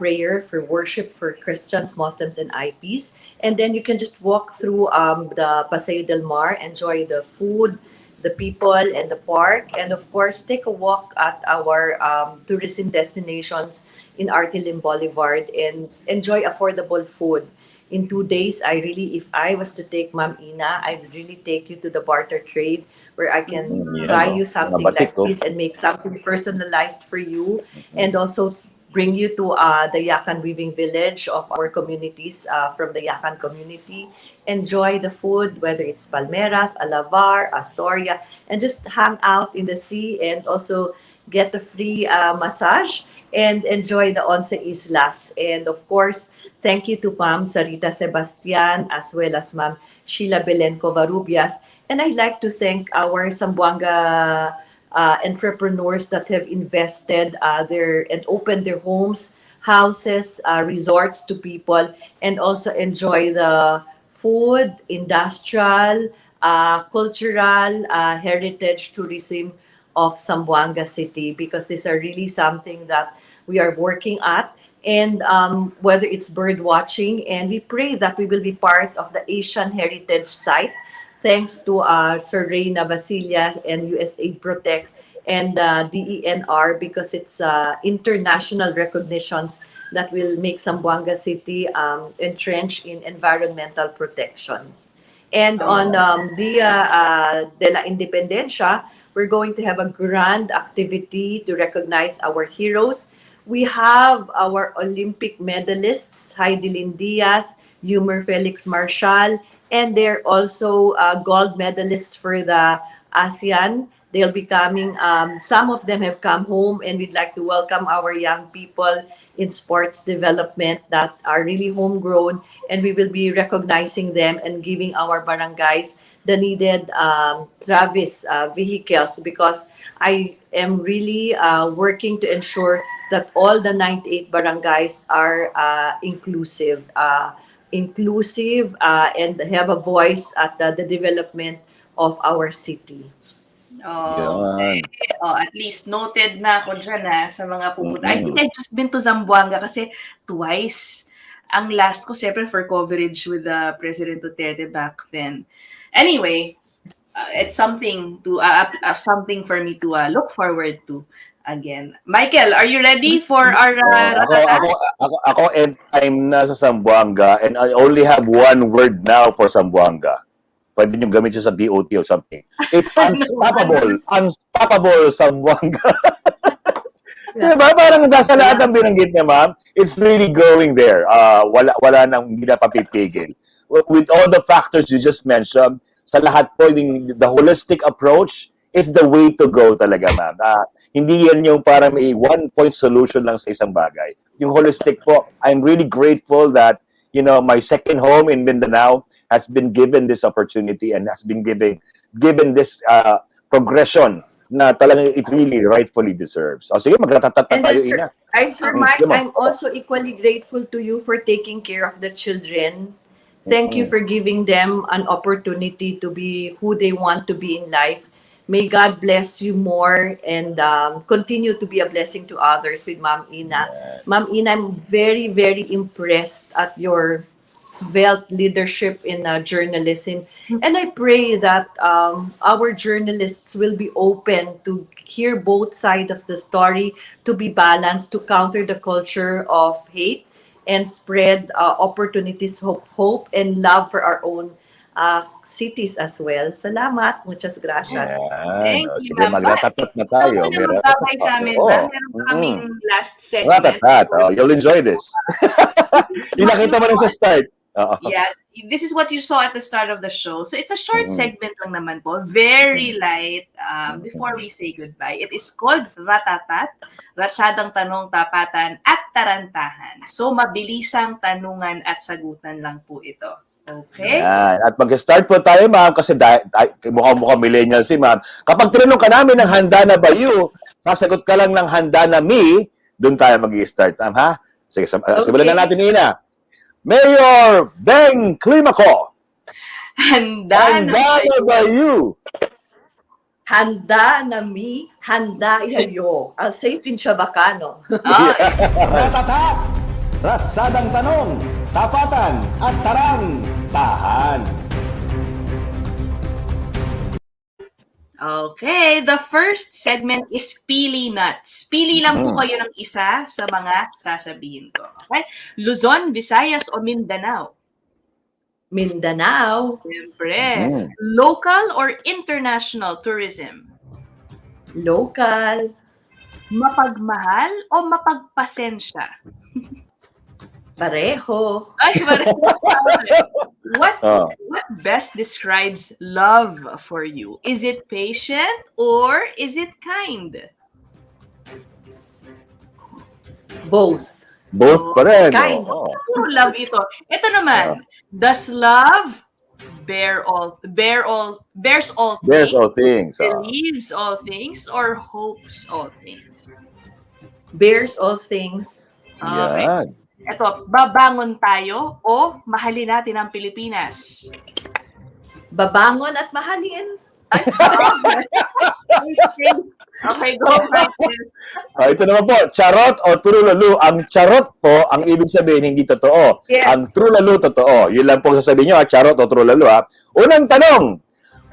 prayer for worship for Christians, Muslims, and IPs. And then you can just walk through the Paseo del Mar, enjoy the food, the people, and the park. And of course, take a walk at our tourism destinations in Artilim Boulevard and enjoy affordable food. In 2 days, if I was to take Ma'am Ina, I would really take you to the barter trade where I can buy you something like this and make something personalized for you, and also bring you to the Yakan Weaving Village of our communities from the Yakan community. Enjoy the food, whether it's Palmeras, Alavar, Astoria, and just hang out in the sea and also get the free massage and enjoy the Once Islas. And of course, thank you to Ma'am Sarita Sebastian as well as Ma'am Sheila Belen Covarrubias. And I'd like to thank our Zamboanga entrepreneurs that have invested and opened their homes, houses, resorts to people, and also enjoy the food, industrial, cultural, heritage tourism of Zamboanga City, because these are really something that we are working at. And whether it's bird watching, and we pray that we will be part of the Asian Heritage Site, thanks to Sir Reyna Basilia and USAID Protect and DENR, because it's international recognitions that will make Zamboanga City entrenched in environmental protection. And on Dia de la Independencia, we're going to have a grand activity to recognize our heroes. We have our Olympic medalists, Heidi Lynn Diaz, Yumer Felix Marshall, and they're also gold medalists for the ASEAN. They'll be coming. Some of them have come home, and we'd like to welcome our young people in sports development that are really homegrown, and we will be recognizing them and giving our barangays the needed Travis vehicles, because I am really working to ensure that all the 98 barangays are inclusive and have a voice at the development of our city. Okay. At least noted na ako dyan sa mga pupunta. I think I've just been to Zamboanga kasi twice. Ang last ko, siyempre, for coverage with President Duterte back then. Anyway, it's something something for me to look forward to again. Michael, are you ready for our Ako and I'm nasa Zamboanga, and I only have one word now for Zamboanga. Pwede nyo gamit siya sa DOT or something. It's unstoppable. Unstoppable Zamboanga. Diba? Parang nasa lahat ng binanggit niya, ma'am. It's really going there. Wala nang hindi na papipigil. With all the factors you just mentioned, sa lahat po, the holistic approach is the way to go talaga, ma'am. Hindi yan yung parang may one-point solution lang sa isang bagay. Yung holistic po, I'm really grateful that, my second home in Mindanao has been given this opportunity and has been given this progression na talagang it really rightfully deserves. O sige, magratatatat tayo, Ina. Sir Mike, I'm also equally grateful to you for taking care of the children. Thank you for giving them an opportunity to be who they want to be in life. May God bless you more and continue to be a blessing to others with Ma'am Ina. Ma'am Ina, I'm very, very impressed at your svelte leadership in journalism. And I pray that our journalists will be open to hear both sides of the story, to be balanced, to counter the culture of hate and spread opportunities, hope, and love for our own cities as well. Salamat. Muchas gracias. Yan. Thank O, you, sige, ma'am. magratatat na tayo. Ikaw May muna ratatat magbabay pa. sa amin, Oo. ma'am. Meron pa kaming last segment. Ratatat. Oh, you'll enjoy this. Pinakita mo na sa start. Oo. Yeah, this is what you saw at the start of the show. So it's a short Mm. segment lang naman po, very light. Before we say goodbye, it is called Ratatat, Ratsadang Tanong, Tapatan at Tarantahan. So mabilisang tanungan at sagutan lang po ito. Okay? Yan. At mag-start po tayo, ma'am, kasi mukhang millennial si ma'am. Kapag tinanong ka namin ng handa na ba you, sasagot ka lang ng handa na me, doon tayo mag-i-start. Ha? Sige, simulan na natin, Ina. Mayor Beng Climaco. Handa na Handa na ba you? Handa na mi, handa yayo. I'll say Pinchabacano. Ratatat! Ratsadang tanong, tapatan at taran-tahan. Okay, the first segment is Pili Nuts. Pili lang po kayo ng isa sa mga sasabihin ko. Okay? Luzon, Visayas o Mindanao? Mindanao, Siyempre. Local or international tourism? local, Mapagmahal o mapagpasensya? pareho, Ay, what Oh. what best describes love for you? Is it patient or is it kind? both. Both pa rin. Kind. Oo. Puro love ito. Ito naman, does love bears all There's things, all things. Oh. believes all things, or hopes all things? Bears all things. Okay. Yan. Ito, babangon tayo o mahalin natin ang Pilipinas? Babangon at mahalin. Ay, okay, go, Michael. Ito naman po, charot o trulalo. Ang charot po, ang ibig sabihin hindi totoo. Yes. Ang trulalo totoo. Yun lang po sasabihin nyo, charot o trulalo. Unang tanong,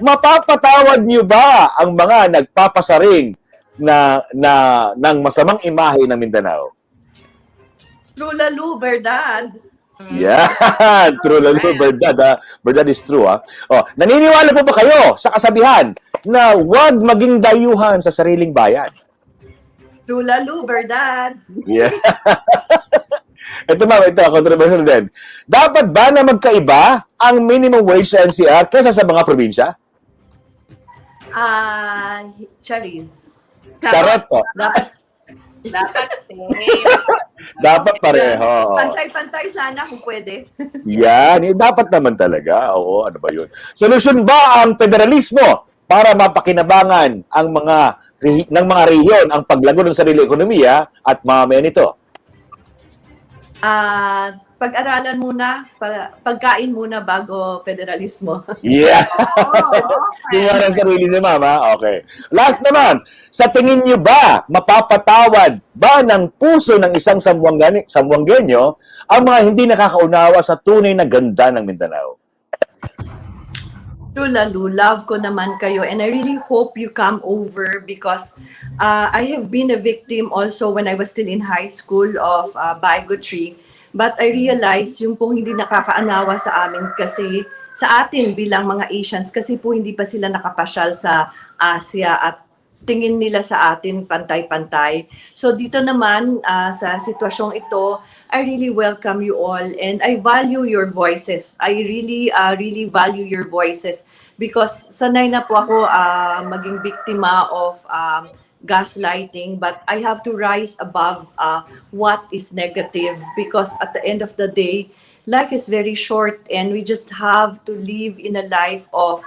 mapapatawad nyo ba ang mga nagpapasaring ng masamang imahe ng Mindanao? Lulalu, verdad. Yan! Trulalo, verdad. Verdad is true. Naniniwala po ba kayo sa kasabihan na huwag maging dayuhan sa sariling bayan? Lulalu, verdad. Yeah. Ito controversial din. Dapat ba na magkaiba ang minimum wage sa NCR kaysa sa mga probinsya? Charis. Charot po. Dapat Dapat pareho. Pantay-pantay sana kung pwede. Yan, dapat naman talaga. Oo, ano ba yun? Solusyon ba ang federalismo para mapakinabangan ang ng mga rehiyon ang paglago ng sarili ekonomiya at mamamayan nito? Pag-aralan muna, pagkain muna bago federalismo. Yeah. Kuha ng sarili ni Mama. Okay. Last naman, sa tingin niyo ba, mapapatawad ba ng puso ng isang Zamboangenyo ang mga hindi nakakaunawa sa tunay na ganda ng Mindanao? Lulalu, love ko naman kayo and I really hope you come over because I have been a victim also when I was still in high school of bigotry. But I realize yung pong hindi nakakaanawa sa amin kasi sa atin bilang mga Asians kasi po hindi pa sila nakapasyal sa Asia at tingin nila sa atin pantay-pantay. So dito naman sa sitwasyong ito, I really welcome you all and I value your voices. I really value your voices because sanay na po ako maging biktima of gaslighting, but I have to rise above what is negative because at the end of the day, life is very short and we just have to live in a life of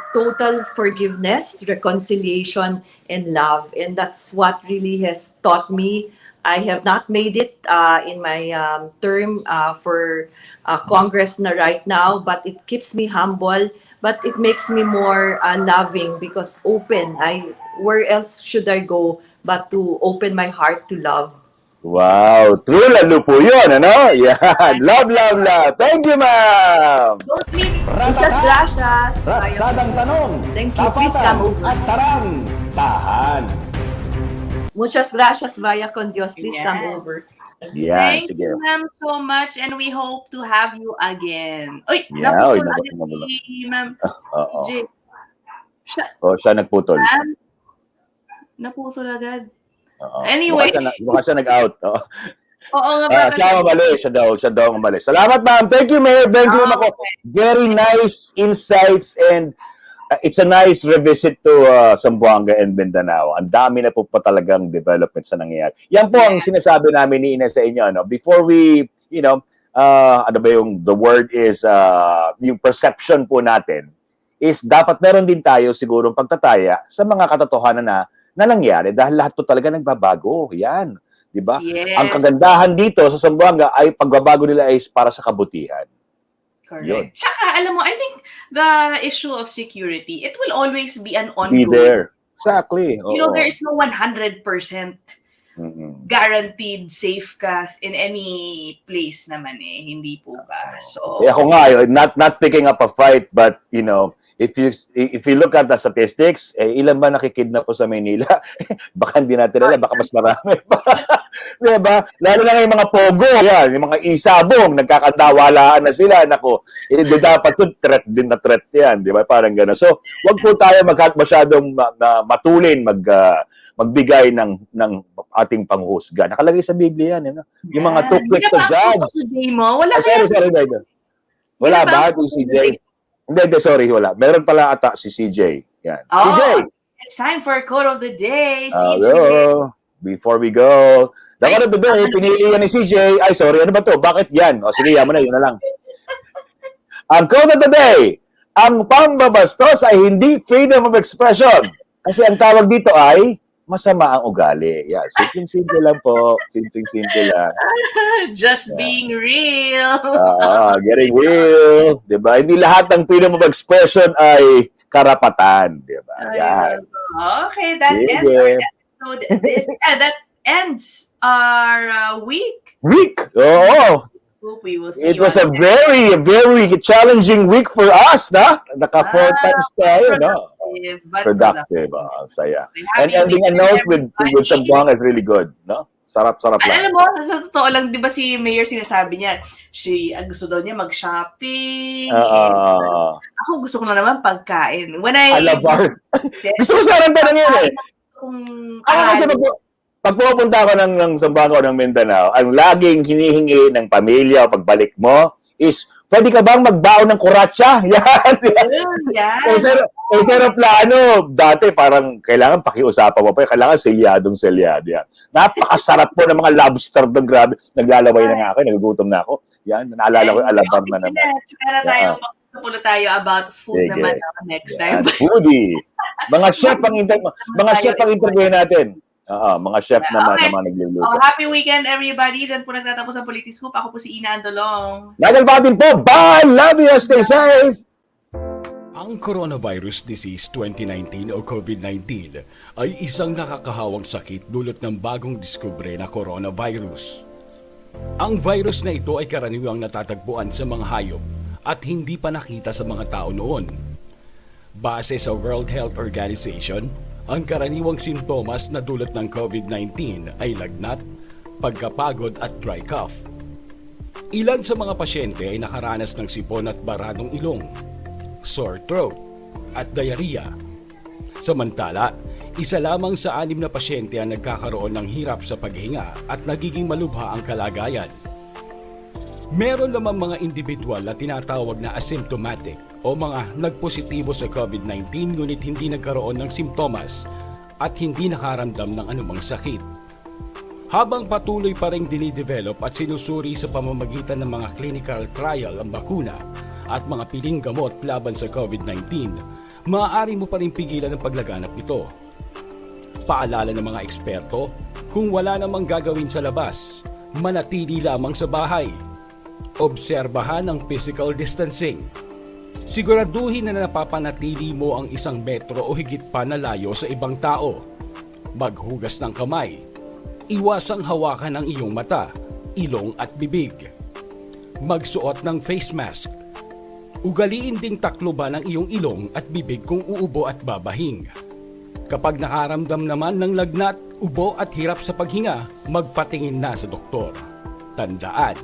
total forgiveness, reconciliation, and love. And that's what really has taught me. I have not made it in my term for Congress na right now, but it keeps me humble, but it makes me more loving because open. Where else should I go but to open my heart to love? Wow, true lalo po yun, ano? Yan, love, love, love. Thank you, ma'am. Don't leave Muchas gracias. Ratsadang tanong, Thank you. Please tapatan come over. at tarang, tahan. Muchas gracias, vaya con Dios. Please Yes. come over. Yan, Thank sige. you, ma'am, so much, and we hope to have you again. Uy, Yeah, naputol uy, agad naputol. si ma'am Oo. CJ. Siya nagputol. Ma'am, naputol agad. Oo. Anyway. Baka siya nag-out. Oo. Oo nga ba? Siya ang umalis. Siya daw ang umalis. Salamat, ma'am. Thank you, Mayor Beng Climaco. Very nice insights and it's a nice revisit to Zamboanga and Mindanao. Ang dami na po pa talagang development sa nangyayari. Yan po ang sinasabi namin ni Ina sa inyo. No? Before we, ano ba the word is, yung perception po natin is dapat meron din tayo sigurong pagtataya sa mga katotohanan na nangyari dahil lahat po talaga nagbabago. Yan. Diba? Yes. Ang kagandahan dito sa Zamboanga ay pagbabago nila ay para sa kabutihan. Correct. Yun. Tsaka, alam mo, I think the issue of security, it will always be an Be ongoing. there. Exactly. You know, there is no 100% guaranteed safe ka in any place naman eh. Hindi po ba? So, Ako nga, not picking up a fight, but if you look at the statistics, ilan ba nakikidnap po sa Maynila? Baka hindi natin alam, baka mas marami pa. Diba? Lalo na yung mga pogo, yan, yung mga isabong, nagkakadawalaan na sila. Nako, dapat yun, threat din na threat yan. Diba? Parang gano'n. So, wag po tayo masyadong matulin, magbigay ng ating panghuhusga. Nakalagay sa Biblia yan. Yung mga too quick to judge. Wala Sorry. Wala ba? Si CJ? Hindi, sorry, wala. Meron pala ata si CJ. Yan. CJ! It's time for Quote of the Day, CJ. Hello. Before we go, the quote of the day, pinili yan ni CJ. Ay, sorry, ano ba to? Bakit yan? O sige, yaman na, yun na lang. Ang quote of the day, ang pambabastos ay hindi freedom of expression. Kasi ang tawag dito ay masama ang ugali. Yan, simple lang po. Simple lang. Just being real. Getting real. Diba? Hindi lahat ng freedom of expression ay karapatan. Diba? Yan. Okay, that ends our episode. That ends our week. Oo. We will see. It was a very, very challenging week for us, na? Naka 4 times tayo, no? Productive. Saya. And ending a note with Zamboanga is really good, no? Sarap-sarap lang. Alam mo, sa totoo lang, di ba si Mayor sinasabi niya, gusto daw niya mag-shopping. Ako gusto ko na naman pagkain. Alabar. Gusto ko sarang tanong yun eh. Ako kasi pag pupunta ako ng Zamboanga o ng Mindanao, ang laging hinihingi ng pamilya o pagbalik mo is, pwede ka bang magbaon ng kuratsa? Yan. Pero Plano, dati parang kailangan pakiusapan mo pa, kailangan selyado yan. Napakasarap po ng mga lobster doon, grabe. Naglalaway na nga ako, nagugutom na ako. Yan, naalala ko yung alabar na naman. Magsapulo tayo about food naman next time. Foodie. Mga chef ang interview natin. Mga chef naman nagluluto. Happy weekend, everybody. Diyan po nagtatapos ang Politiskoop. Ako po si Ina Andolong. Michael Fajatin po. Bye! Love you. Stay safe! Ang Coronavirus Disease 2019 o COVID-19 ay isang nakakahawang sakit dulot ng bagong diskubre na coronavirus. Ang virus na ito ay karaniwang natatagpuan sa mga hayop at hindi pa nakita sa mga tao noon. Base sa World Health Organization, ang karaniwang sintomas na dulot ng COVID-19 ay lagnat, pagkapagod at dry cough. Ilan sa mga pasyente ay nakaranas ng sipon at baradong ilong, sore throat at diarrhea. Samantala, isa lamang sa 6 na pasyente ang nagkakaroon ng hirap sa paghinga at nagiging malubha ang kalagayan. Meron lamang mga individual na tinatawag na asymptomatic o mga nagpositibo sa COVID-19 ngunit hindi nagkaroon ng simptomas at hindi nakaramdam ng anumang sakit. Habang patuloy pa rin dinidevelop at sinusuri sa pamamagitan ng mga clinical trial ang bakuna at mga piling gamot laban sa COVID-19, maaari mo pa rin pigilan ang paglaganap nito. Paalala ng mga eksperto, kung wala namang gagawin sa labas, manatili lamang sa bahay. Obserbahan ang physical distancing. Siguraduhin na napapanatili mo ang 1 metro o higit pa na layo sa ibang tao. Maghugas ng kamay. Iwasang hawakan ang iyong mata, ilong at bibig. Magsuot ng face mask. Ugaliin ding takloban ang iyong ilong at bibig kung uubo at babahing. Kapag nakaramdam naman ng lagnat, ubo at hirap sa paghinga, magpatingin na sa doktor. Tandaan,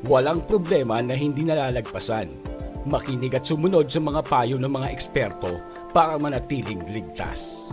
walang problema na hindi nalalagpasan. Makinig at sumunod sa mga payo ng mga eksperto para manatiling ligtas.